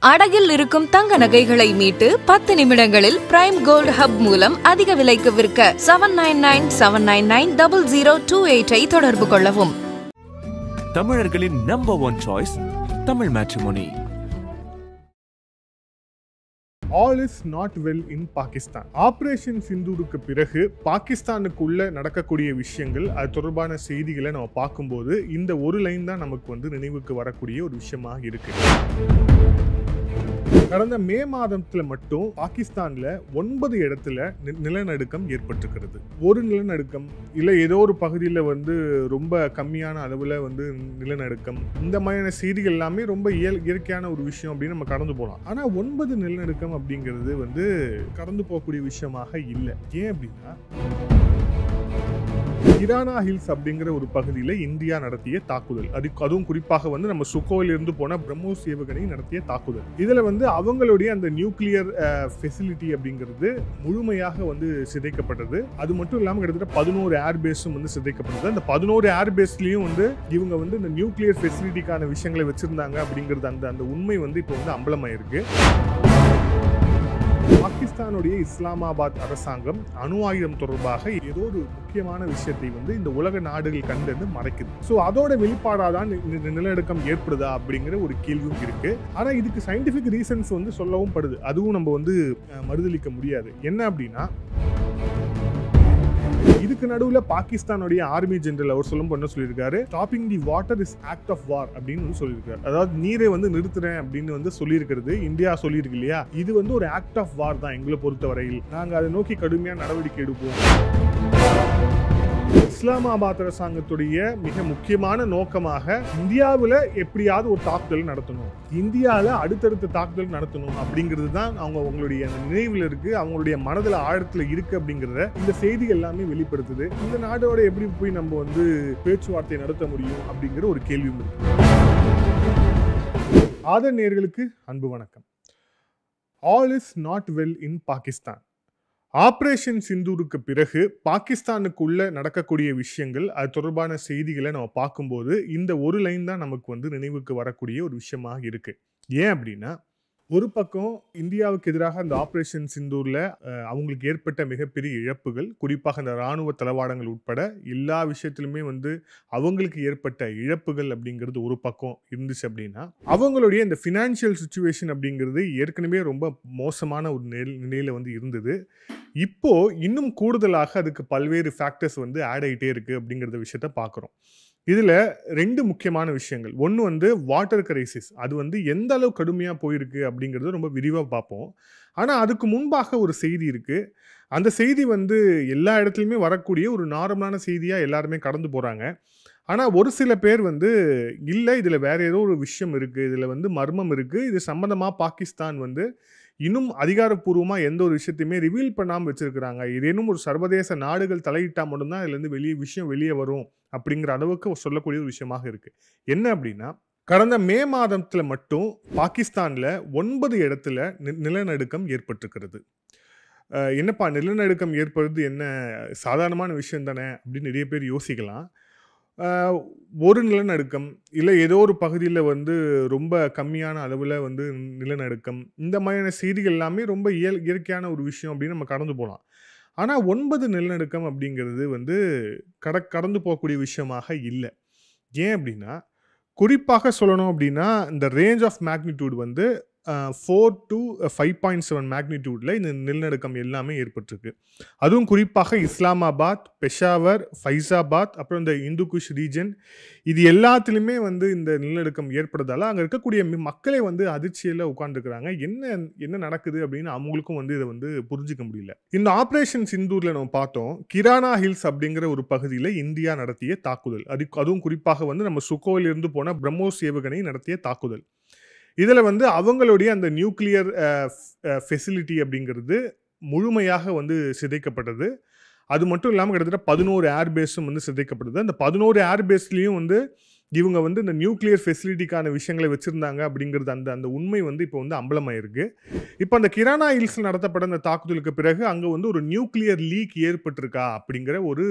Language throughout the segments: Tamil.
அடகில் இருக்கும் தங்க நகைகளை மீட்டு 10 நிமிடங்களில் பிரைம் கோல்ட் ஹப் மூலம் அதிக விலைக்கு விற்க 7997990028 தொடர்பு கொள்ளவும். தமிழர்களின் number 1 choice Tamil matrimony. All is not well in Pakistan. Operation சிந்தூருக்கு பிறகு பாகிஸ்தானுக்குள்ள நடக்கக்கூடிய விஷயங்கள் அது தொடர்பான செய்திகளை நம்ம பார்க்கும்போது இந்த ஒரு லைன் தான் நமக்கு நினைவுக்கு வரக்கூடிய ஒரு விஷயமா இருக்கு. கடந்த மே மாதத்துல மட்டும் பாகிஸ்தான்ல 9 இடத்துல நிலநடுக்கம் ஏற்பட்டிருக்கிறது. ஒரு நிலநடுக்கம் இல்ல ஏதோ ஒரு பகுதியில் ரொம்ப கம்மியான அளவுல நிலநடுக்கம், இந்த மாதிரியான செய்திகள் எல்லாமே ரொம்ப இயற்கையான ஒரு விஷயம் அப்படின்னு நம்ம கடந்து போகலாம். ஆனா 9 நிலநடுக்கம் அப்படிங்கிறது கடந்து போகக்கூடிய விஷயமாக இல்லை. ஏன் அப்படின்னா கிரானா ஹில்ஸ் அப்படிங்கிற ஒரு பகுதியில் இந்தியா நடத்திய தாக்குதல், அதுவும் குறிப்பாக நம்ம சுக்கோயில் இருந்து போன பிரம்மோஸ் ஏவுகணை நடத்திய தாக்குதல். இதுல அவங்களுடைய அந்த நியூக்ளியர் ஃபெசிலிட்டி அப்படிங்கிறது முழுமையாக சிதைக்கப்பட்டது. அது மட்டும் இல்லாமல் கிட்டத்தட்ட 11 ஏர்பேஸும் சிதைக்கப்பட்டது. அந்த 11 ஏர்பேஸ்லயும் இவங்க இந்த நியூக்ளியர் ஃபெசிலிட்டிக்கான விஷயங்களை வச்சிருந்தாங்க அப்படிங்கிறது அந்த உண்மை இப்போ அம்பலமாயிருக்கு. பாகிஸ்தானுடைய இஸ்லாமாபாத் அரசாங்கம் அணு ஆயுதம் தொடர்பாக ஏதோ ஒரு முக்கியமான விஷயத்தை இந்த உலக நாடுகள் கண்டு மறைக்குது. ஸோ அதோட வெளிப்பாடாதான் நிலநடுக்கம் ஏற்படுதா அப்படிங்கிற ஒரு கேள்வியும் இருக்கு. ஆனா இதுக்கு சயின்டிபிக் ரீசன்ஸ் சொல்லவும் படுது. அதுவும் நம்ம மறுதளிக்க முடியாது. என்ன அப்படின்னா இதுக்கு நடுவுல பாகிஸ்தானுடைய ஆர்மி ஜெனரல் அவர் சொல்லியிருக்காரு, stopping the water is act of war அப்படின்னு சொல்லியிருக்காரு. அதாவது நீரை நிறுத்துறேன் அப்படின்னு சொல்லியிருக்கிறது இந்தியா சொல்லியிருக்கு இல்லையா, இது ஒரு ஆக்ட் ஆஃப் வார் தான். எங்களை பொறுத்தவரையில் நாங்க அதை நோக்கி கடுமையான நடவடிக்கை எடுப்போம். இஸ்லாமாபாத் அரசாங்கத்துடைய மிக முக்கியமான நோக்கமாக இந்தியாவில் எப்படியாவது ஒரு தாக்குதல் நடத்தணும், இந்தியாவில் அடுத்தடுத்த தாக்குதல் நடத்தணும் அப்படிங்கிறது தான் அவங்களுடைய நினைவில் இருக்கு, அவங்களுடைய மனதில் ஆழத்தில் இருக்கு அப்படிங்கிறத இந்த செய்தி எல்லாமே வெளிப்படுத்துது. இந்த நாடோட எப்படி போய் நம்ம பேச்சுவார்த்தை நடத்த முடியும் அப்படிங்கிற ஒரு கேள்வியும் இருக்கு. ஆதர் நேயர்களுக்கு அன்பு வணக்கம். All is not well in Pakistan. Operation சிந்தூருக்கு பிறகு பாகிஸ்தானுக்குள்ள நடக்கக்கூடிய விஷயங்கள் அது தொடர்பான செய்திகளை நம்ம பார்க்கும்போது இந்த ஒரு லைன் தான் நமக்கு நினைவுக்கு வரக்கூடிய ஒரு விஷயமாக இருக்கு. ஏன் அப்படின்னா ஒரு பக்கம் இந்தியாவுக்கு எதிராக அந்த ஆபரேஷன் சிந்தூர்ல அவங்களுக்கு ஏற்பட்ட மிகப்பெரிய இழப்புகள், குறிப்பாக அந்த இராணுவ தளவாடங்கள் உட்பட எல்லா விஷயத்திலுமே அவங்களுக்கு ஏற்பட்ட இழப்புகள் அப்படிங்கிறது ஒரு பக்கம் இருந்துச்சு. அப்படின்னா அவங்களுடைய இந்த ஃபினான்ஷியல் சுச்சுவேஷன் அப்படிங்கிறது ஏற்கனவே ரொம்ப மோசமான ஒரு நிலையில இருந்தது. இப்போ இன்னும் கூடுதலாக அதுக்கு பல்வேறு ஃபேக்டர்ஸ் ஆட் ஆகிட்டே இருக்கு அப்படிங்கிற விஷயத்த பார்க்குறோம். இதில் 2 முக்கியமான விஷயங்கள். ஒன்று வாட்டர் கிரைசிஸ், அது எந்த அளவு கடுமையாக போயிருக்கு அப்படிங்கிறது ரொம்ப விரிவாக பார்ப்போம். ஆனால் அதுக்கு முன்பாக ஒரு செய்தி இருக்குது. அந்த செய்தி எல்லா இடத்துலையுமே வரக்கூடிய ஒரு நார்மலான செய்தியாக எல்லாருமே கடந்து போகிறாங்க. ஆனால் ஒரு சில பேர் இல்லை இதில் வேற ஏதோ ஒரு விஷயம் இருக்குது, இதில் மர்மம் இருக்குது, இது சம்மந்தமாக பாகிஸ்தான் இன்னும் அதிகாரப்பூர்வமாக எந்த ஒரு விஷயத்தையுமே ரிவீல் பண்ணாமல் வச்சிருக்கிறாங்க, ஏதேனும் ஒரு சர்வதேச நாடுகள் தலையிட்டால் மட்டும்தான் இதுலேருந்து விஷயம் வெளியே வரும் அப்படிங்கிற அளவுக்கு சொல்லக்கூடிய ஒரு விஷயமாக இருக்கு. என்ன அப்படின்னா கடந்த மே மாதத்துல மட்டும் பாகிஸ்தான்ல 9 இடத்துல நிலநடுக்கம் ஏற்பட்டிருக்கிறது. என்னப்பா நிலநடுக்கம் ஏற்படுறது என்ன சாதாரணமான விஷயம் தானே அப்படின்னு நிறைய பேர் யோசிக்கலாம். ஒரு நிலநடுக்கம் இல்லை ஏதோ ஒரு பகுதியில் ரொம்ப கம்மியான அளவில் நிலநடுக்கம், இந்த மாதிரியான செய்திகள் எல்லாமே ரொம்ப இயற்கையான ஒரு விஷயம் அப்படின்னு நம்ம கடந்து போகலாம். ஆனால் 9 நிலநடுக்கம் அப்படிங்கிறது கடந்து போகக்கூடிய விஷயமாக இல்லை. ஏன் அப்படின்னா குறிப்பாக சொல்லணும் அப்படின்னா இந்த ரேஞ்ச் ஆஃப் மேக்னிடியூட் 4 to 5.7 மேக்னிடியூட்ல இந்த நிலநடுக்கம் எல்லாமே ஏற்பட்டிருக்கு. அதுவும் குறிப்பாக இஸ்லாமாபாத், பெஷாவர், ஃபைசாபாத், அப்புறம் இந்த இந்துகுஷ் ரீஜன், இது எல்லாத்துலேயுமே இந்த நிலநடுக்கம் ஏற்படுறதால அங்கே இருக்கக்கூடிய மக்களே அதிர்ச்சியில் உட்காந்துருக்குறாங்க. என்ன நடக்குது அப்படின்னு அவங்களுக்கும் இதை புரிஞ்சிக்க முடியல. இந்த ஆபரேஷன் சிந்தூரில் நம்ம பார்த்தோம், கிரானா ஹில்ஸ் அப்படிங்கிற ஒரு பகுதியில் இந்தியா நடத்திய தாக்குதல், அதுவும் குறிப்பாக நம்ம சுக்கோயில் இருந்து போன பிரம்மோஸ் ஏவுகணை நடத்திய தாக்குதல். இதில் அவங்களுடைய அந்த நியூக்ளியர் ஃபெசிலிட்டி அப்படிங்கிறது முழுமையாக சிதைக்கப்பட்டது. அது மட்டும் இல்லாமல் கிட்டத்தட்ட 11 ஏர்பேஸும் சிதைக்கப்பட்டது. அந்த 11 ஏர்பேஸ்லேயும் இவங்க வந்து இந்த நியூக்ளியர் ஃபெசிலிட்டிக்கான விஷயங்களை வச்சுருந்தாங்க அப்படிங்கிறது அந்த உண்மை வந்து இப்போ வந்து அம்பலமாயிருக்கு. இப்போ அந்த கிரானா ஹில்ஸில் நடத்தப்பட்ட அந்த தாக்குதலுக்கு பிறகு அங்கே வந்து ஒரு நியூக்ளியர் லீக் ஏற்பட்டிருக்கா அப்படிங்கிற ஒரு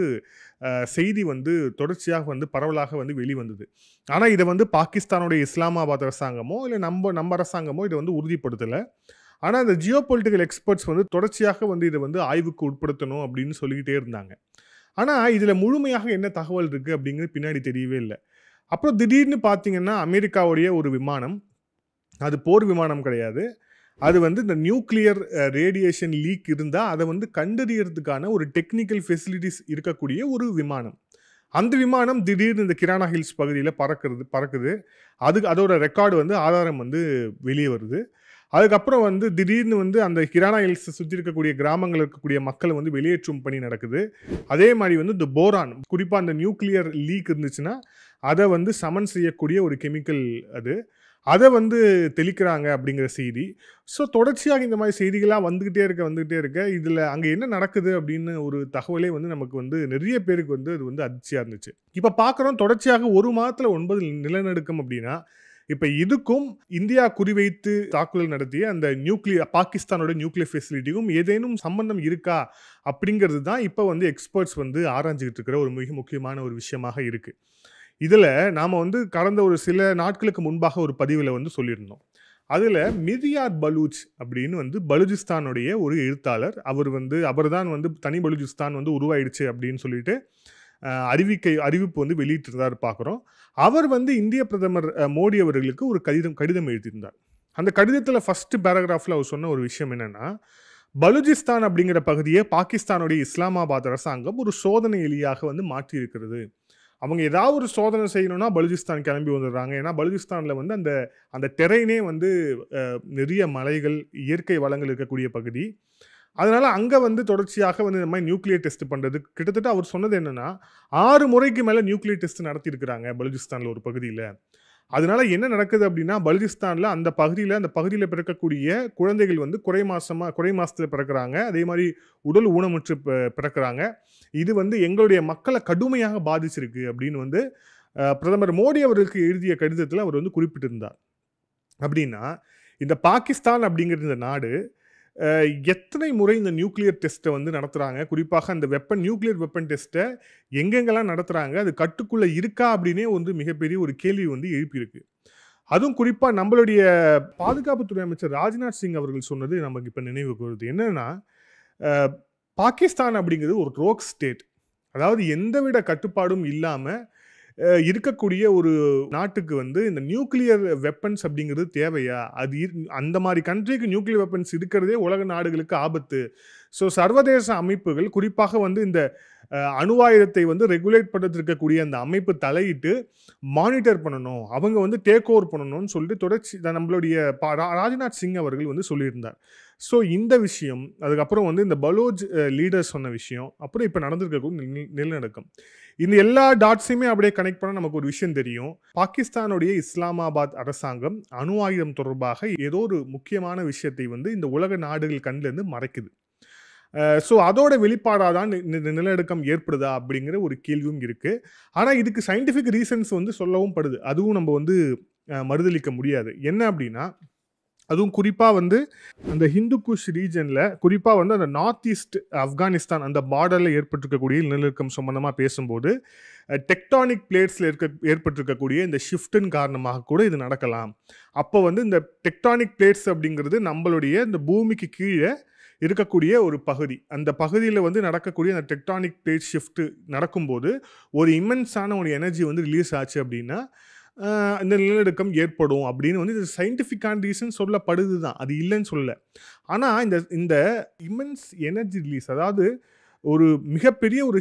செய்தி வந்து தொடர்ச்சியாக வந்து பரவலாக வந்து வெளிவந்தது. ஆனால் இதை வந்து பாகிஸ்தானுடைய இஸ்லாமாபாத் அரசாங்கமோ இல்லை நம்ம அரசாங்கமோ இதை வந்து உறுதிப்படுத்தலை. ஆனால் அந்த ஜியோ பொலிட்டிக்கல் எக்ஸ்பர்ட்ஸ் வந்து தொடர்ச்சியாக வந்து இதை வந்து ஆய்வுக்கு உட்படுத்தணும் அப்படின்னு சொல்லிக்கிட்டே இருந்தாங்க. ஆனால் இதில் முழுமையாக என்ன தகவல் இருக்குது அப்படிங்கிறது பின்னாடி தெரியவே இல்லை. அப்புறம் திடீர்னு பார்த்தீங்கன்னா அமெரிக்காவுடைய ஒரு விமானம், அது போர் விமானம் கிடையாது, அது வந்து இந்த நியூக்ளியர் ரேடியேஷன் லீக் இருந்தால் அதை வந்து கண்டறியறதுக்கான ஒரு டெக்னிக்கல் ஃபெசிலிட்டிஸ் இருக்கக்கூடிய ஒரு விமானம். அந்த விமானம் திடீர்னு இந்த கிரானா ஹில்ஸ் பகுதியில் பறக்குது. அதோட ரெக்கார்டு வந்து ஆதாரம் வந்து வெளியே வருது. அதுக்கப்புறம் வந்து திடீர்னு வந்து அந்த கிரானா ஹில்ஸை சுற்றி இருக்கக்கூடிய கிராமங்கள் இருக்கக்கூடிய மக்களை வந்து வெளியேற்றும் பணி நடக்குது. அதே மாதிரி வந்து இந்த போரான், குறிப்பாக அந்த நியூக்ளியர் லீக் இருந்துச்சுன்னா அதை வந்து சமன் செய்யக்கூடிய ஒரு கெமிக்கல் அதை வந்து தெளிக்கிறாங்க அப்படிங்கிற செய்தி. ஸோ தொடர்ச்சியாக இந்த மாதிரி செய்திகளாக வந்துக்கிட்டே இருக்க இதில் அங்கே என்ன நடக்குது அப்படின்னு ஒரு தகவலே வந்து நமக்கு வந்து நிறைய பேருக்கு வந்து அது வந்து அதிர்ச்சியாக இருந்துச்சு. இப்போ பார்க்குறோம் தொடர்ச்சியாக 1 மாதத்தில் 9 நிலநடுக்கம் அப்படின்னா, இப்போ இதுக்கும் இந்தியா குறிவைத்து தாக்குதல் நடத்திய அந்த பாகிஸ்தானோட நியூக்ளியர் ஃபெசிலிட்டிக்கும் ஏதேனும் சம்பந்தம் இருக்கா அப்படிங்கிறது தான் இப்போ வந்து எக்ஸ்பர்ட்ஸ் வந்து ஆராய்ஞ்சிக்கிட்டு இருக்கிற ஒரு மிக முக்கியமான ஒரு விஷயமாக இருக்குது. இதில் நாம் வந்து கடந்த ஒரு சில நாட்களுக்கு முன்பாக ஒரு பதிவில் வந்து சொல்லியிருந்தோம். அதில் மிர்யாத் பலூச் அப்படின்னு வந்து பலுச்சிஸ்தானுடைய ஒரு எழுத்தாளர், அவர் தான் வந்து தனி பலுச்சிஸ்தான் வந்து உருவாயிடுச்சு அப்படின்னு சொல்லிட்டு அறிவிப்பு வந்து வெளியிட்டிருந்தார் பார்க்குறோம். அவர் வந்து இந்திய பிரதமர் மோடி அவர்களுக்கு ஒரு கடிதம் எழுதியிருந்தார். அந்த கடிதத்தில் ஃபர்ஸ்ட் பேராகிராஃபில் அவர் சொன்ன ஒரு விஷயம் என்னென்னா, பலுச்சிஸ்தான் அப்படிங்கிற பகுதியை பாகிஸ்தானுடைய இஸ்லாமாபாத் அரசாங்கம் ஒரு சோதனை எலியாக வந்து மாற்றி இருக்கிறது. அவங்க ஏதாவது ஒரு சோதனை செய்யணும்னா பலுச்சிஸ்தான் கிளம்பி வந்துடுறாங்க. ஏன்னா பலுச்சிஸ்தானில் வந்து அந்த டெரைனே வந்து நிறைய மலைகள், இயற்கை வளங்கள் இருக்கக்கூடிய பகுதி. அதனால் அங்கே வந்து தொடர்ச்சியாக வந்து இந்த மாதிரி நியூக்ளியர் டெஸ்ட் பண்ணுறது, கிட்டத்தட்ட அவர் சொன்னது என்னென்னா 6 முறைக்கு மேலே நியூக்ளியர் டெஸ்ட் நடத்தியிருக்கிறாங்க பலுச்சிஸ்தானில் ஒரு பகுதியில். அதனால என்ன நடக்குது அப்படின்னா, பலுச்சிஸ்தானில் அந்த பகுதியில் பிறக்கக்கூடிய குழந்தைகள் வந்து குறை மாசத்தில் பிறக்கிறாங்க. அதே மாதிரி உடல் ஊனமுற்று பிறக்கிறாங்க. இது வந்து எங்களுடைய மக்களை கடுமையாக பாதிச்சிருக்கு அப்படின்னு வந்து பிரதமர் மோடி அவர்களுக்கு எழுதிய கடிதத்தில் அவர் வந்து குறிப்பிட்டிருந்தார். அப்படின்னா இந்த பாகிஸ்தான் அப்படிங்கிற இந்த நாடு எத்தனை முறை இந்த நியூக்ளியர் டெஸ்ட்டை வந்து நடத்துகிறாங்க, குறிப்பாக அந்த நியூக்ளியர் வெப்பன் டெஸ்ட்டை எங்கெங்கெல்லாம் நடத்துகிறாங்க, அது கட்டுக்குள்ளே இருக்கா அப்படின்னே வந்து மிகப்பெரிய ஒரு கேள்வி வந்து எழுப்பியிருக்கு. அதுவும் குறிப்பாக நம்மளுடைய பாதுகாப்புத்துறை அமைச்சர் ராஜ்நாத் சிங் அவர்கள் சொன்னது நமக்கு இப்போ நினைவுக்கு வருது. என்னன்னா, பாகிஸ்தான் அப்படிங்கிறது ஒரு ரோக் ஸ்டேட், அதாவது எந்தவித கட்டுப்பாடும் இல்லாமல் இருக்கக்கூடிய ஒரு நாட்டுக்கு வந்து இந்த நியூக்ளியர் வெப்பன்ஸ் அப்படிங்கிறது தேவையா? அந்த மாதிரி கண்ட்ரிக்கு நியூக்ளியர் வெப்பன்ஸ் இருக்கிறதே உலக நாடுகளுக்கு ஆபத்து. ஸோ சர்வதேச அமைப்புகள், குறிப்பாக வந்து இந்த அணுவாயுதத்தை வந்து ரெகுலேட் பண்ணிட்டு இருக்கக்கூடிய அந்த அமைப்பு தலையிட்டு மானிட்டர் பண்ணணும், அவங்க வந்து டேக் ஓவர் பண்ணணும்னு சொல்லிட்டு தொடர்ச்சி நம்மளுடைய ராஜ்நாத் சிங் அவர்கள் வந்து சொல்லியிருந்தார். ஸோ இந்த விஷயம், அதுக்கப்புறம் வந்து இந்த பலோச் லீடர்ஸ் சொன்ன விஷயம், அப்புறம் இப்போ நடந்திருக்கக்கூடிய நிலநடுக்கம், இந்த எல்லா டாட்ஸையுமே அப்படியே கனெக்ட் பண்ணால் நமக்கு ஒரு விஷயம் தெரியும். பாகிஸ்தானுடைய இஸ்லாமாபாத் அரசாங்கம் அணு ஆயுதம் தொடர்பாக ஏதோ ஒரு முக்கியமான விஷயத்தை வந்து இந்த உலக நாடுகள் கண்ணிலேருந்து மறைக்குது. ஸோ அதோட வெளிப்பாடாக தான் நிலநடுக்கம் ஏற்படுதா அப்படிங்கிற ஒரு கேள்வியும் இருக்குது. ஆனால் இதுக்கு சயின்டிஃபிக் ரீசன்ஸ் வந்து சொல்லவும் படுது, அதுவும் நம்ம வந்து மறுதளிக்க முடியாது. என்ன அப்படின்னா, அதுவும் குறிப்பாக வந்து அந்த ஹிந்து குஷ் ரீஜனில், குறிப்பாக வந்து அந்த நார்த் ஈஸ்ட் ஆப்கானிஸ்தான் அந்த பார்டரில் ஏற்பட்டிருக்கக்கூடிய நிலநடுக்கம் சம்பந்தமாக பேசும்போது டெக்டானிக் பிளேட்ஸில் ஏற்பட்டிருக்கக்கூடிய இந்த ஷிஃப்டின் காரணமாக கூட இது நடக்கலாம். அப்போ வந்து இந்த டெக்டானிக் பிளேட்ஸ் அப்படிங்கிறது நம்மளுடைய இந்த பூமிக்கு கீழே இருக்கக்கூடிய ஒரு பகுதி, அந்த பகுதியில் வந்து நடக்கக்கூடிய அந்த டெக்டானிக் பிளேட் ஷிஃப்ட் நடக்கும்போது ஒரு இம்மென்ஸான ஒரு எனர்ஜி வந்து ரிலீஸ் ஆச்சு அப்படின்னா இந்த நிலநடுக்கம் ஏற்படும் அப்படின்னு வந்து இது சயின்டிஃபிக்கான ரீசன் சொல்லப்படுது தான், அது இல்லைன்னு சொல்லலை. ஆனால் இந்த இம்மென்ஸ் எனர்ஜி ரிலீஸ், அதாவது ஒரு மிகப்பெரிய ஒரு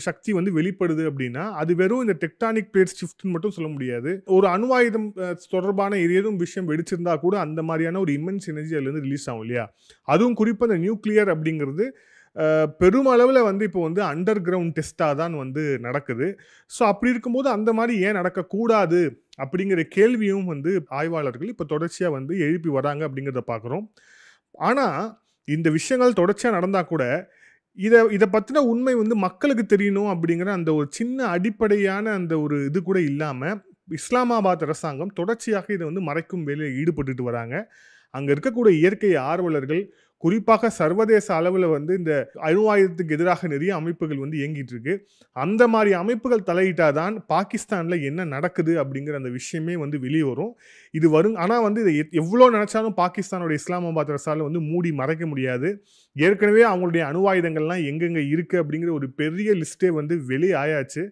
சக்தி வந்து வெளிப்படுது அப்படின்னா அது வெறும் இந்த டெக்டானிக் பிளேட் ஷிஃப்ட்னு மட்டும் சொல்ல முடியாது. ஒரு அணுவாயுதம் தொடர்பான ஏதும் விஷயம் வெடிச்சிருந்தா கூட அந்த மாதிரியான ஒரு இம்மென்ஸ் எனர்ஜி அதுலேருந்து ரிலீஸ் ஆகும் இல்லையா. அதுவும் குறிப்பாக இந்த நியூக்ளியர் அப்படிங்கிறது பெருமளவில் வந்து இப்போ வந்து அண்டர் கிரவுண்ட் டெஸ்ட்டாக தான் வந்து நடக்குது. ஸோ அப்படி இருக்கும்போது அந்த மாதிரி ஏன் நடக்கக்கூடாது அப்படிங்கிற கேள்வியும் வந்து ஆய்வாளர்கள் இப்போ தொடர்ச்சியாக வந்து எழுப்பி வராங்க அப்படிங்கிறத பார்க்குறோம். ஆனால் இந்த விஷயங்கள் தொடர்ச்சியாக நடந்தால் கூட இதை பற்றின உண்மை வந்து மக்களுக்கு தெரியணும் அப்படிங்கிற அந்த ஒரு சின்ன அடிப்படையான அந்த ஒரு இது கூட இல்லாமல் இஸ்லாமாபாத் அரசாங்கம் தொடர்ச்சியாக இதை வந்து மறைக்கும் வேலையில் ஈடுபட்டுட்டு வராங்க. அங்கே இருக்கக்கூடிய இயற்கை ஆர்வலர்கள், குறிப்பாக சர்வதேச அளவில் வந்து இந்த அணு ஆயுதத்துக்கு எதிராக நிறைய அமைப்புகள் வந்து இயங்கிட்டு இருக்கு. அந்த மாதிரி அமைப்புகள் தலையிட்டாதான் பாகிஸ்தானில் என்ன நடக்குது அப்படிங்கிற அந்த விஷயமே வந்து வெளியே வரும். இது வரும். ஆனால் வந்து இதை எவ்வளோ நினச்சாலும் பாகிஸ்தானோட இஸ்லாமாபாத் அரசால் வந்து மூடி மறைக்க முடியாது. ஏற்கனவே அவங்களுடைய அணு ஆயுதங்கள்லாம் எங்கெங்கே இருக்குது அப்படிங்கிற ஒரு பெரிய லிஸ்ட்டே வந்து வெளியே ஆயாச்சு.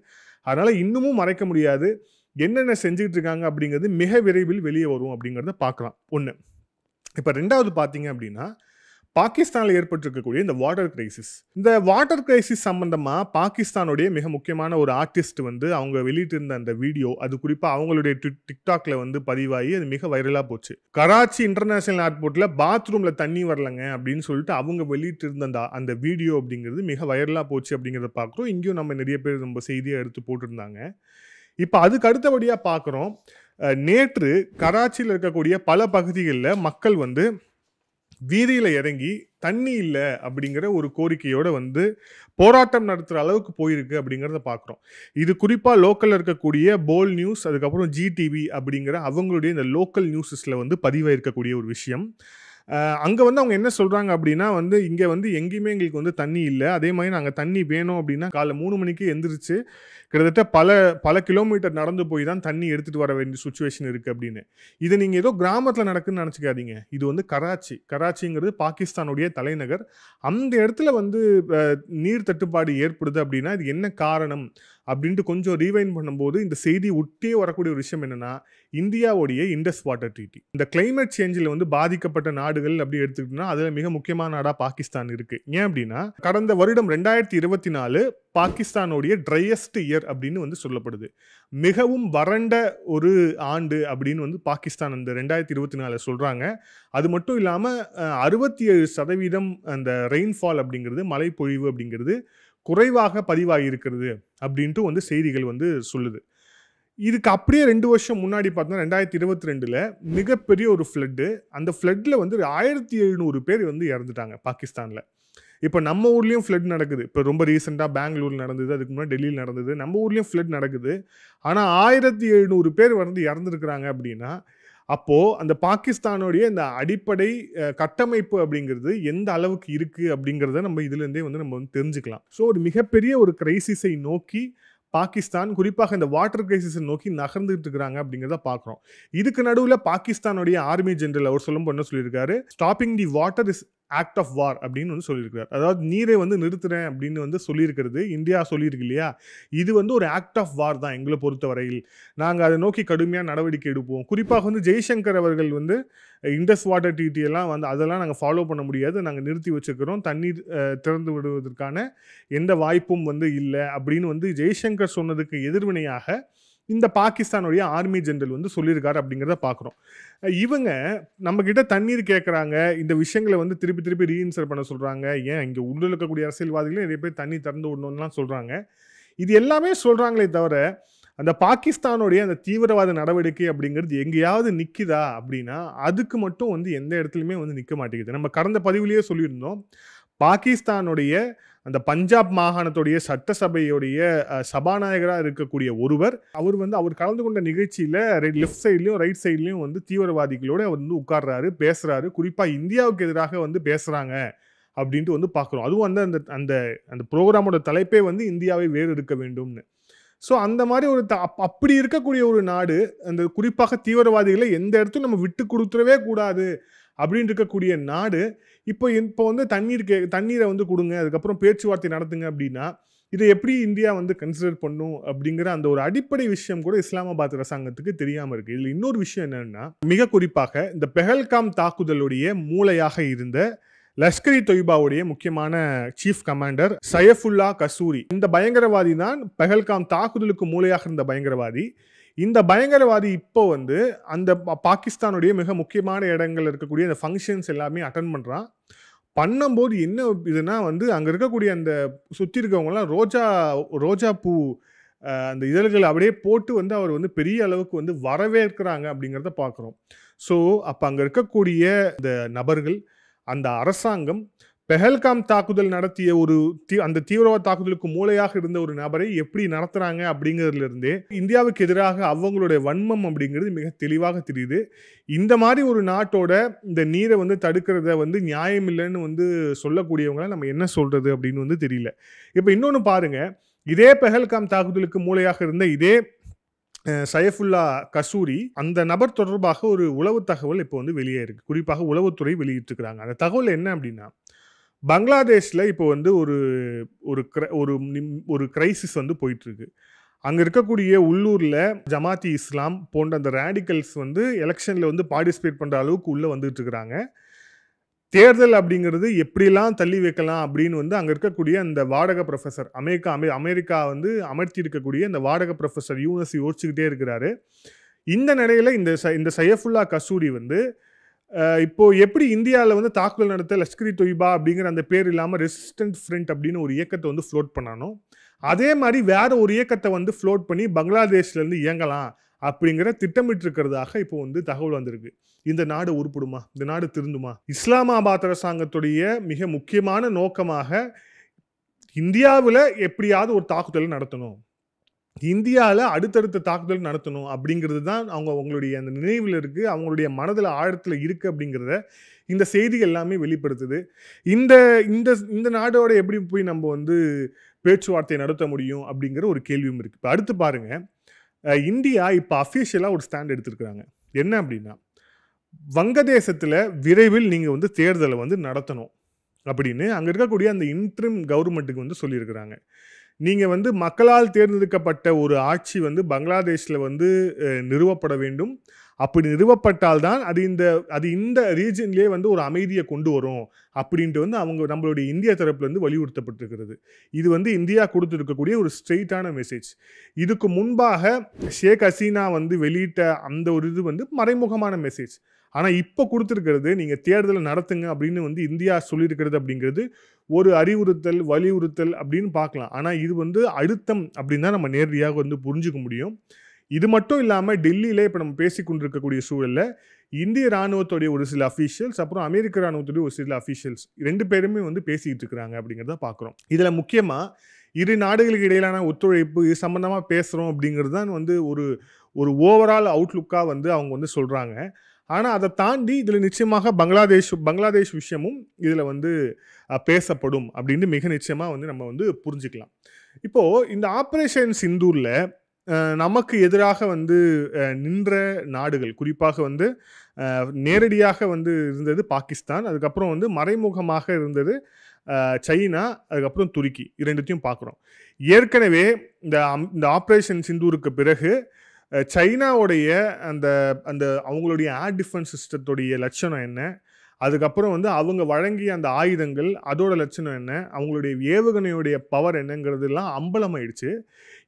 அதனால் இன்னமும் மறைக்க முடியாது. என்னென்ன செஞ்சுக்கிட்டு இருக்காங்க அப்படிங்கிறது மிக விரைவில் வெளியே வரும் அப்படிங்கிறத பார்க்கலாம். ஒன்று. இப்போ ரெண்டாவது பார்த்தீங்க அப்படின்னா, பாகிஸ்தானில் ஏற்பட்டிருக்கக்கூடிய இந்த வாட்டர் கிரைசிஸ். இந்த வாட்டர் கிரைசிஸ் சம்பந்தமாக பாகிஸ்தானுடைய மிக முக்கியமான ஒரு ஆர்டிஸ்ட் வந்து அவங்க வெளியிட்டிருந்த அந்த வீடியோ, அது குறிப்பாக அவங்களுடைய டிக்டாக்ல வந்து பதிவாகி அது மிக வைரலாக போச்சு. கராச்சி இன்டர்நேஷனல் ஏர்போர்ட்டில் பாத்ரூமில் தண்ணி வரலங்க அப்படின்னு சொல்லிட்டு அவங்க வெளியிட்டிருந்த அந்த வீடியோ அப்படிங்கிறது மிக வைரலாக போச்சு அப்படிங்கிறத பார்க்குறோம். இங்கேயும் நம்ம நிறைய பேர் நம்ம செய்தியை எடுத்து போட்டிருந்தாங்க. இப்போ அதுக்கு அடுத்தபடியாக பார்க்குறோம், நேற்று கராச்சியில் இருக்கக்கூடிய பல பகுதிகளில் மக்கள் வந்து வீதியில் இறங்கி தண்ணி இல்லை அப்படிங்கிற ஒரு கோரிக்கையோடு வந்து போராட்டம் நடத்துகிற அளவுக்கு போயிருக்கு அப்படிங்கிறத பார்க்குறோம். இது குறிப்பாக லோக்கலில் இருக்கக்கூடிய போல் நியூஸ், அதுக்கப்புறம் ஜிடிவி அப்படிங்கிற அவங்களுடைய இந்த லோக்கல் நியூஸஸில் வந்து பதிவாயிருக்கக்கூடிய ஒரு விஷயம். அங்கே வந்து அவங்க என்ன சொல்கிறாங்க அப்படின்னா வந்து இங்கே வந்து எங்கேயுமே எங்களுக்கு வந்து தண்ணி இல்லை, அதே மாதிரி நாங்கள் தண்ணி வேணும் அப்படின்னா காலைல 3 மணிக்கு எந்திரிச்சு கிட்டத்தட்ட பல கிலோமீட்டர் நடந்து போய் தான் தண்ணி எடுத்துகிட்டு வர வேண்டிய சுச்சுவேஷன் இருக்குது அப்படின்னு. இது நீங்கள் ஏதோ கிராமத்தில் நடக்குதுன்னு நினச்சிக்காதீங்க. இது வந்து கராச்சிங்கிறது பாகிஸ்தானுடைய தலைநகர். அந்த இடத்துல வந்து நீர் தட்டுப்பாடு ஏற்படுது அப்படின்னா இது என்ன காரணம் அப்படின்ட்டு கொஞ்சம் ரீவைண்ட் பண்ணும்போது இந்த செய்தி ஒட்டியே வரக்கூடிய ஒரு விஷயம் என்னென்னா, இந்தியாவுடைய இண்டஸ் வாட்டர் ட்ரீட்டி. இந்த கிளைமேட் சேஞ்சில் வந்து பாதிக்கப்பட்ட நாடுகள் அப்படி எடுத்துக்கிட்டோம்னா அதில் மிக முக்கியமான நாடாக பாகிஸ்தான் இருக்குது. ஏன் அப்படின்னா கடந்த வருடம் 2024 பாகிஸ்தானுடைய ட்ரையஸ்ட் இயர் அப்படின்னு வந்து சொல்லப்படுது. மிகவும் வறண்ட ஒரு ஆண்டு அப்படின்னு வந்து பாகிஸ்தான் அந்த 2024 சொல்கிறாங்க. அது மட்டும் இல்லாமல் 67% அந்த ரெயின்ஃபால் அப்படிங்கிறது, மழை பொழிவு அப்படிங்கிறது குறைவாக பதிவாகி இருக்கிறது அப்படின்ட்டு வந்து செய்திகள் வந்து சொல்லுது. இதுக்கு அப்படியே 2 வருஷம் முன்னாடி பார்த்தோன்னா 2022 மிகப்பெரிய ஒரு ஃப்ளட்டு. அந்த ஃப்ளட்டில் வந்து 1700 பேர் வந்து இறந்துட்டாங்க பாகிஸ்தானில். இப்போ நம்ம ஊர்லேயும் ஃப்ளட் நடக்குது. இப்போ ரொம்ப ரீசெண்டாக பெங்களூரில் நடந்தது, அதுக்கு முன்னாடி டெல்லியில் நடந்தது. நம்ம ஊர்லேயும் ஃப்ளட் நடக்குது. ஆனால் 1700 பேர் வந்து இறந்துருக்குறாங்க அப்படின்னா அப்போது அந்த பாகிஸ்தானுடைய இந்த அடிப்படை கட்டமைப்பு அப்படிங்கிறது எந்த அளவுக்கு இருக்குது அப்படிங்கிறத நம்ம இதுலேருந்தே வந்து நம்ம வந்து தெரிஞ்சுக்கலாம். ஸோ ஒரு மிகப்பெரிய ஒரு கிரைசிஸை நோக்கி பாகிஸ்தான், குறிப்பாக இந்த வாட்டர் கிரைசிஸை நோக்கி நகர்ந்துட்டு இருக்கிறாங்க அப்படிங்கிறத பார்க்குறோம். இதுக்கு நடுவில் பாகிஸ்தானுடைய ஆர்மி ஜெனரல் அவர் என்ன சொல்லியிருக்காரு, stopping the water is act of war அப்படின்னு வந்து சொல்லியிருக்காரு. அதாவது நீரை வந்து நிறுத்துறேன் அப்படின்னு வந்து சொல்லியிருக்கிறது இந்தியா சொல்லியிருக்கு இல்லையா, இது வந்து ஒரு ஆக்ட் ஆஃப் வார் தான் எங்களை பொறுத்த வரையில். நாங்கள் அதை நோக்கி கடுமையாக நடவடிக்கை எடுப்போம். குறிப்பாக வந்து ஜெய்சங்கர் அவர்கள் வந்து இண்டஸ் வாட்டர் ட்ரீட்டி எல்லாம் வந்து அதெல்லாம் நாங்கள் ஃபாலோ பண்ண முடியாது, நாங்கள் நிறுத்தி வச்சுக்கிறோம், தண்ணீர் திறந்து விடுவதற்கான எந்த வாய்ப்பும் வந்து இல்லை அப்படின்னு வந்து ஜெய்சங்கர் சொன்னதுக்கு எதிர்வினையாக இந்த பாகிஸ்தானுடைய ஆர்மி ஜெனரல் வந்து சொல்லியிருக்காரு அப்படிங்கிறத பார்க்குறோம். இவங்க நம்மக்கிட்ட தண்ணீர் கேட்குறாங்க, இந்த விஷயங்களை வந்து திருப்பி ரீஇன்சர் பண்ண சொல்கிறாங்க. ஏன் இங்கே உள்ள இருக்கக்கூடிய அரசியல்வாதிகளே நிறைய பேர் தண்ணி திறந்து விடணும்லாம் சொல்கிறாங்க. இது எல்லாமே சொல்கிறாங்களே தவிர அந்த பாகிஸ்தானுடைய அந்த தீவிரவாத நடவடிக்கை அப்படிங்கிறது எங்கேயாவது நிற்குதா அப்படின்னா அதுக்கு மட்டும் வந்து எந்த இடத்துலையுமே வந்து நிற்க மாட்டேங்குது. நம்ம கடந்த பதிவுலேயே சொல்லியிருந்தோம், பாகிஸ்தானுடைய அந்த பஞ்சாப் மாகாணத்துடைய சட்டசபையுடைய சபாநாயகராக இருக்கக்கூடிய அவர் கலந்து கொண்ட நிகழ்ச்சியில் லெஃப்ட் சைட்லையும் ரைட் சைட்லையும் வந்து தீவிரவாதிகளோடு அவர் வந்து உட்கார்றாரு, பேசுகிறாரு. குறிப்பாக இந்தியாவுக்கு எதிராக வந்து பேசுகிறாங்க அப்படின்ட்டு வந்து பார்க்குறோம். அதுவும் வந்து அந்த அந்த அந்த ப்ரோக்ராமோட தலைப்பே வந்து இந்தியாவை வேறு இருக்க வேண்டும்னு. ஸோ அந்த மாதிரி ஒரு அப்படி இருக்கக்கூடிய ஒரு நாடு, அந்த குறிப்பாக தீவிரவாதிகளை எந்த இடத்துலையும் நம்ம விட்டு கொடுத்துடவே கூடாது அப்படின்னு இருக்கக்கூடிய நாடு இப்போ வந்து தண்ணீரை வந்து கொடுங்க, அதுக்கப்புறம் பேச்சுவார்த்தை நடத்துங்க அப்படின்னா இதை எப்படி இந்தியா வந்து கன்சிடர் பண்ணும் அப்படிங்கிற அந்த ஒரு அடிப்படை விஷயம் கூட இஸ்லாமாபாத் அரசாங்கத்துக்கு தெரியாமல் இருக்குது. இதில் இன்னொரு விஷயம் என்னன்னா, மிக குறிப்பாக இந்த பெஹல்காம் தாக்குதலுடைய மூளையாக இருந்த லஷ்கர் இ தொய்பாவுடைய முக்கியமான சீஃப் கமாண்டர் சைஃபுல்லா கசூரி, இந்த பயங்கரவாதி தான் பெஹல்காம் தாக்குதலுக்கு மூளையாக இருந்த பயங்கரவாதி. இந்த பயங்கரவாதி இப்போ வந்து அந்த பாகிஸ்தானுடைய மிக முக்கியமான இடங்கள் இருக்கக்கூடிய அந்த ஃபங்க்ஷன்ஸ் எல்லாமே அட்டன் பண்ணும்போது என்ன இதுனா வந்து அங்கே இருக்கக்கூடிய அந்த சுற்றி இருக்கவங்கலாம் ரோஜா பூ அந்த இதழ்கள் அப்படியே போட்டு வந்து அவர் வந்து பெரிய அளவுக்கு வந்து வரவேற்கிறாங்க அப்படிங்கிறத பார்க்குறோம். ஸோ அப்போ அங்கே இருக்கக்கூடிய இந்த நபர்கள், அந்த அரசாங்கம் பெஹல்காம் தாக்குதல் நடத்திய அந்த தீவிரவாத தாக்குதலுக்கு மூளையாக இருந்த ஒரு நபரை எப்படி நடத்துறாங்க அப்படிங்கிறதுல இருந்தே இந்தியாவுக்கு எதிராக அவங்களுடைய வன்மம் அப்படிங்கிறது மிக தெளிவாக தெரியுது. இந்த மாதிரி ஒரு நாட்டோட இந்த நீரை வந்து தடுக்கிறத வந்து நியாயம் இல்லைன்னு வந்து சொல்லக்கூடியவங்களை நம்ம என்ன சொல்றது அப்படின்னு வந்து தெரியல. இப்போ இன்னொன்று பாருங்க, இதே பெஹல்காம் தாக்குதலுக்கு மூளையாக இருந்த இதே சைஃபுல்லா கசூரி அந்த நபர் தொடர்பாக ஒரு உளவு தகவல் இப்போ வந்து வெளியே இருக்கு. குறிப்பாக உளவுத்துறை வெளியிட்டிருக்கிறாங்க. அந்த தகவல் என்ன அப்படின்னா, பங்களாதேஷ்ல இப்போ வந்து ஒரு கிரைசிஸ் வந்து போயிட்டு இருக்கு. அங்க இருக்கக்கூடிய உள்ளூர்ல ஜமாத்தி இஸ்லாம் போன்ற அந்த ரேடிக்கல்ஸ் வந்து எலெக்ஷன்ல வந்து பார்ட்டிசிபேட் பண்ற அளவுக்கு உள்ள வந்துட்டு இருக்கிறாங்க. தேர்தல் அப்படிங்கிறது எப்படிலாம் தள்ளி வைக்கலாம் அப்படின்னு வந்து அங்க இருக்கக்கூடிய அந்த வாடகை ப்ரொஃபஸர் அமெரிக்கா வந்து அமர்த்தி இருக்கக்கூடிய அந்த வாடகை ப்ரொஃபஸர் யூனிவர்சிட்டி யோசிச்சுக்கிட்டே இருக்கிறாரு. இந்த நிலையில இந்த சைஃபுல்லா கசூரி வந்து இப்போ எப்படி இந்தியாவில் வந்து தாக்குதல் நடத்த லஷ்கர் இ தொய்பா அப்படிங்கிற அந்த பேர் இல்லாமல் ரெசிஸ்டன்ட் ஃப்ரண்ட் அப்படின்னு ஒரு இயக்கத்தை வந்து ஃப்ளோட் பண்ணானோ, அதே மாதிரி வேற ஒரு இயக்கத்தை வந்து ஃப்ளோட் பண்ணி பங்களாதேஷ்ல இருந்து இயங்கலாம் அப்படிங்கிற திட்டமிட்டு இருக்கிறதாக இப்போ வந்து தகவல் வந்திருக்கு. இந்த நாடு உருப்படுமா? இந்த நாடு திருந்துமா? இஸ்லாமாபாத் அரசாங்கத்துடைய மிக முக்கியமான நோக்கமாக இந்தியாவில் எப்படியாவது ஒரு தாக்குதல் நடத்தணும், இந்தியாவில் அடுத்தடுத்த தாக்குதல் நடத்தணும் அப்படிங்கிறது தான் அவங்களுடைய அந்த நினைவில் இருக்கு, அவங்களுடைய மனதில் ஆழத்தில் இருக்கு அப்படிங்கிறத இந்த செய்தி எல்லாமே வெளிப்படுத்துது. இந்த நாடோட எப்படி போய் நம்ம வந்து பேச்சுவார்த்தை நடத்த முடியும் அப்படிங்கிற ஒரு கேள்வியும் இருக்கு. இப்போ அடுத்து பாருங்க, இந்தியா இப்போ அஃபிஷியலாக ஒரு ஸ்டாண்ட் எடுத்திருக்கிறாங்க. என்ன அப்படின்னா, வங்கதேசத்தில் விரைவில் நீங்கள் வந்து தேர்தலை வந்து நடத்தணும் அப்படின்னு அங்கே இருக்கக்கூடிய அந்த இன்ட்ரிம் கவர்மெண்ட்டுக்கு வந்து சொல்லியிருக்கிறாங்க. நீங்கள் வந்து மக்களால் தேர்ந்தெடுக்கப்பட்ட ஒரு ஆட்சி வந்து பங்களாதேஷில் வந்து நிறுவப்பட வேண்டும். அப்படி நிறுவப்பட்டால்தான் அது இந்த ரீஜன்லேயே வந்து ஒரு அமைதியை கொண்டு வரும் அப்படின்ட்டு வந்து நம்மளுடைய இந்தியா தரப்புலேருந்து வலியுறுத்தப்பட்டிருக்கிறது. இது வந்து இந்தியா கொடுத்துருக்கக்கூடிய ஒரு ஸ்ட்ரெயிட்டான மெசேஜ். இதுக்கு முன்பாக ஷேக் ஹசீனா வந்து வெளியிட்ட அந்த ஒரு இது வந்து மறைமுகமான மெசேஜ். ஆனால் இப்போ கொடுத்துருக்கிறது நீங்கள் தேர்தலை நடத்துங்க அப்படின்னு வந்து இந்தியா சொல்லியிருக்கிறது அப்படிங்கிறது ஒரு அறிவுறுத்தல், வலியுறுத்தல் அப்படின்னு பார்க்கலாம். ஆனால் இது வந்து அழுத்தம் அப்படின்னு தான் நம்ம நேரடியாக வந்து புரிஞ்சுக்க முடியும். இது மட்டும் இல்லாமல் டெல்லியில் இப்போ நம்ம பேசிக்கொண்டிருக்கக்கூடிய சூழலில் இந்திய இராணுவத்துடைய ஒரு சில அஃபீஷியல்ஸ், அப்புறம் அமெரிக்க இராணுவத்துடைய ஒரு சில அஃபீஷியல்ஸ் 2 பேருமே வந்து பேசிக்கிட்டு இருக்கிறாங்க அப்படிங்கிறத பார்க்குறோம். இதில் முக்கியமாக இரு நாடுகளுக்கு இடையிலான ஒத்துழைப்பு இது சம்பந்தமாக பேசுகிறோம் அப்படிங்கிறது தான் வந்து ஒரு ஓவரால் அவுட்லுக்காக வந்து அவங்க வந்து சொல்கிறாங்க. ஆனால் அதை தாண்டி இதில் நிச்சயமாக பங்களாதேஷ் விஷயமும் இதில் வந்து பேசப்படும் அப்படின்னு மிக நிச்சயமாக வந்து நம்ம வந்து புரிஞ்சுக்கலாம். இப்போது இந்த ஆப்ரேஷன் சிந்தூரில் நமக்கு எதிராக வந்து நின்ற நாடுகள், குறிப்பாக வந்து நேரடியாக வந்து இருந்தது பாகிஸ்தான், அதுக்கப்புறம் வந்து மறைமுகமாக இருந்தது சைனா, அதுக்கப்புறம் துருக்கி. இரண்டுத்தையும் பார்க்குறோம். ஏற்கனவே இந்த ஆப்ரேஷன் சிந்தூருக்கு பிறகு சைனாவுடைய அந்த அவங்களுடைய ஏர் டிஃபென்ஸ் சிஸ்டத்துடைய லட்சணம் என்ன, அதுக்கப்புறம் வந்து அவங்க வழங்கிய அந்த ஆயுதங்கள் அதோட லட்சணம் என்ன, அவங்களுடைய ஏவுகணையுடைய பவர் என்னங்கிறதுலாம் அம்பலமாயிடுச்சு.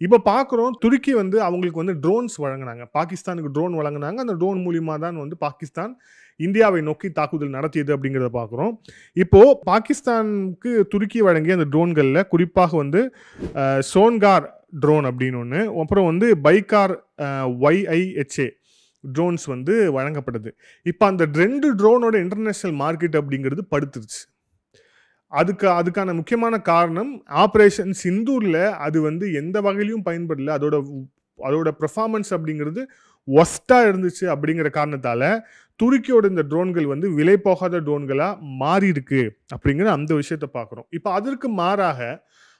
இப்போ பார்க்குறோம், துருக்கி வந்து அவங்களுக்கு வந்து ட்ரோன்ஸ் வழங்கினாங்க, பாகிஸ்தானுக்கு ட்ரோன் வழங்கினாங்க. அந்த ட்ரோன் மூலியமாக தான் வந்து பாகிஸ்தான் இந்தியாவை நோக்கி தாக்குதல் நடத்தியது அப்படிங்கிறத பார்க்குறோம். இப்போது பாகிஸ்தானுக்கு துருக்கி வழங்கிய அந்த ட்ரோன்களில் குறிப்பாக வந்து சோன்கார் ட்ரோன் அப்படின்னு ஒன்று, அப்புறம் வந்து பைக்கார் YIHA ட்ரோன்ஸ் வந்து வழங்கப்பட்டது. இப்போ அந்த 2 ட்ரோனோட இன்டர்நேஷ்னல் மார்க்கெட் அப்படிங்கிறது படுத்துருச்சு. அதுக்கான முக்கியமான காரணம் ஆப்ரேஷன் சிந்தூரில் அது வந்து எந்த வகையிலையும் பயன்படல, அதோட பெர்ஃபார்மன்ஸ் அப்படிங்கிறது ஒஸ்ட்டாக இருந்துச்சு. அப்படிங்கிற காரணத்தால் துருக்கியோட இந்த ட்ரோன்கள் வந்து விலை போகாத ட்ரோன்களாக மாறி இருக்கு அப்படிங்கிற அந்த விஷயத்தை பார்க்குறோம். இப்போ அதற்கு மாறாக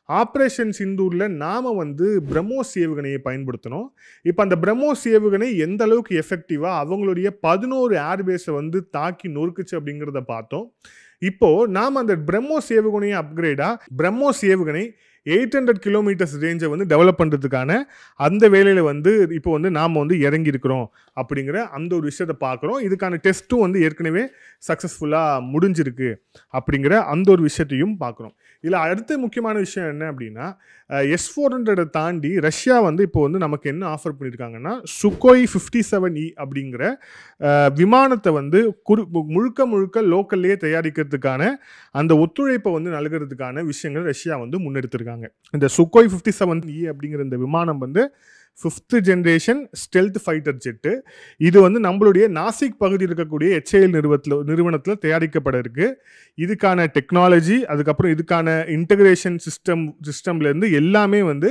ஆப்ரேஷன் சிந்தூரில் நாம் வந்து பிரம்மோஸ் ஏவுகணையை பயன்படுத்தணும். இப்போ அந்த பிரம்மோஸ் ஏவுகணை எந்த அளவுக்கு எஃபெக்டிவாக அவங்களுடைய 11 ஏர்பேஸை வந்து தாக்கி நொறுக்குச்சு அப்படிங்கிறத பார்த்தோம். இப்போது நாம் அந்த பிரம்மோஸ் ஏவுகணையை அப்கிரேடாக பிரம்மோஸ் ஏவுகணை 800 கிலோமீட்டர்ஸ் ரேஞ்சை வந்து டெவலப் பண்ணுறதுக்கான அந்த வேலையில் வந்து இப்போ வந்து நாம் வந்து இறங்கியிருக்கிறோம் அப்படிங்கிற அந்த ஒரு விஷயத்தை பார்க்குறோம். இதுக்கான டெஸ்ட்டும் வந்து ஏற்கனவே சக்ஸஸ்ஃபுல்லாக முடிஞ்சிருக்கு அப்படிங்கிற அந்த ஒரு விஷயத்தையும் பார்க்குறோம். இதில் அடுத்த முக்கியமான விஷயம் என்ன அப்படின்னா, S-400 தாண்டி ரஷ்யா வந்து இப்போ வந்து நமக்கு என்ன ஆஃபர் பண்ணியிருக்காங்கன்னா, சுகோய் 57E அப்படிங்கிற விமானத்தை வந்து முழுக்க லோக்கல்லையே தயாரிக்கிறதுக்கான அந்த ஒத்துழைப்பை வந்து நல்கிறதுக்கான விஷயங்கள் ரஷ்யா வந்து முன்னெடுத்திருக்காங்க. இந்த சுகோய் 57E அப்படிங்கிற இந்த விமானம் வந்து 5th generation stealth fighter jet. இது வந்து நம்மளுடைய நாசிக் பகுதியில் இருக்கக்கூடிய HAL நிறுவனத்தில் தயாரிக்கப்பட இருக்கு. இதுக்கான டெக்னாலஜி, அதுக்கப்புறம் இதுக்கான இன்டகிரேஷன் சிஸ்டம்லேருந்து எல்லாமே வந்து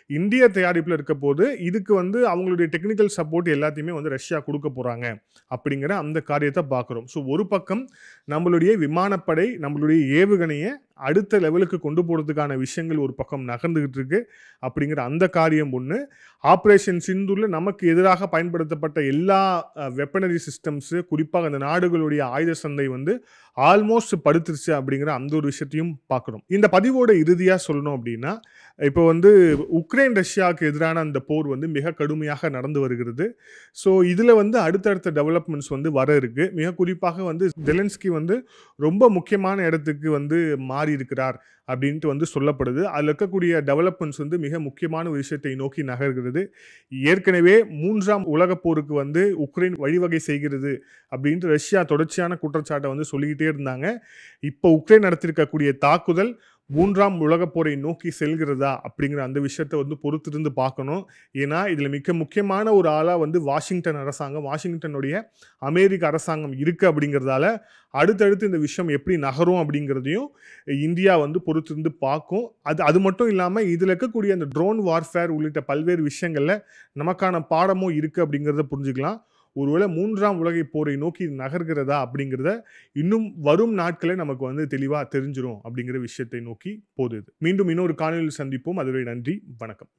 இந்திய தயாரிப்பில் இருக்க போது, இதுக்கு வந்து அவங்களுடைய டெக்னிக்கல் சப்போர்ட் எல்லாத்தையுமே வந்து ரஷ்யா கொடுக்க போகிறாங்க அப்படிங்கிற அந்த காரியத்தை பார்க்குறோம். ஸோ ஒரு பக்கம் நம்மளுடைய விமானப்படை நம்மளுடைய ஏவுகணையை அடுத்த லெவலுக்கு கொண்டு போகிறதுக்கான விஷயங்கள் ஒரு பக்கம் நகர்ந்துகிட்டு இருக்கு அப்படிங்கிற அந்த காரியம் ஒன்று. ஆப்ரேஷன் சிந்தூரில் நமக்கு எதிராக பயன்படுத்தப்பட்ட எல்லா வெப்பனரி சிஸ்டம்ஸு, குறிப்பாக அந்த நாடுகளுடைய ஆயுத சந்தை வந்து ஆல்மோஸ்ட் படுத்துருச்சு அப்படிங்கிற அந்த ஒரு விஷயத்தையும் பார்க்குறோம். இந்த பதிவோட இறுதியாக சொல்லணும் அப்படின்னா, இப்போ வந்து உக்ரைன் ரஷ்யாவுக்கு எதிரான அந்த போர் வந்து மிக கடுமையாக நடந்து வருகிறது. ஸோ இதில் வந்து அடுத்தடுத்த டெவலப்மெண்ட்ஸ் வந்து வர இருக்கு. மிக குறிப்பாக வந்து ஜெலன்ஸ்கி வந்து ரொம்ப முக்கியமான இடத்துக்கு வந்து மாறி இருக்கிறார் அப்படின்ட்டு வந்து சொல்லப்படுது. அதில் இருக்கக்கூடிய டெவலப்மெண்ட்ஸ் வந்து மிக முக்கியமான ஒரு விஷயத்தை நோக்கி நகர்கிறது. ஏற்கனவே 3ஆம் உலகப் போருக்கு வந்து உக்ரைன் வழிவகை செய்கிறது அப்படின்ட்டு ரஷ்யா தொடர்ச்சியான குற்றச்சாட்டை வந்து சொல்லிக்கிட்டே இருந்தாங்க. இப்போ உக்ரைன் நடத்திருக்கக்கூடிய தாக்குதல் 3ஆம் உலகப் போரை நோக்கி செல்கிறதா அப்படிங்கிற அந்த விஷயத்தை வந்து பொறுத்திருந்து பார்க்கணும். ஏன்னா இதில் மிக முக்கியமான ஒரு ஆளாக வந்து வாஷிங்டனுடைய அமெரிக்க அரசாங்கம் இருக்குது அப்படிங்கிறதால அடுத்தடுத்து இந்த விஷயம் எப்படி நகரும் அப்படிங்கிறதையும் இந்தியா வந்து பொறுத்திருந்து பார்க்கும். அது மட்டும் இல்லாமல் இதில் இருக்கக்கூடிய அந்த ட்ரோன் வார்ஃபேர் உள்ளிட்ட பல்வேறு விஷயங்களில் நமக்கான பாடமும் இருக்குது அப்படிங்கிறத புரிஞ்சுக்கலாம். ஒருவேளை 3ஆம் உலகப் போரை நோக்கி நகர்கிறதா அப்படிங்கிறத இன்னும் வரும் நாட்களே நமக்கு வந்து தெளிவாக தெரிஞ்சிடும் அப்படிங்கிற விஷயத்தை நோக்கி போகுது. மீண்டும் இன்னொரு காணொலியில் சந்திப்போம். அதுவரை நன்றி, வணக்கம்.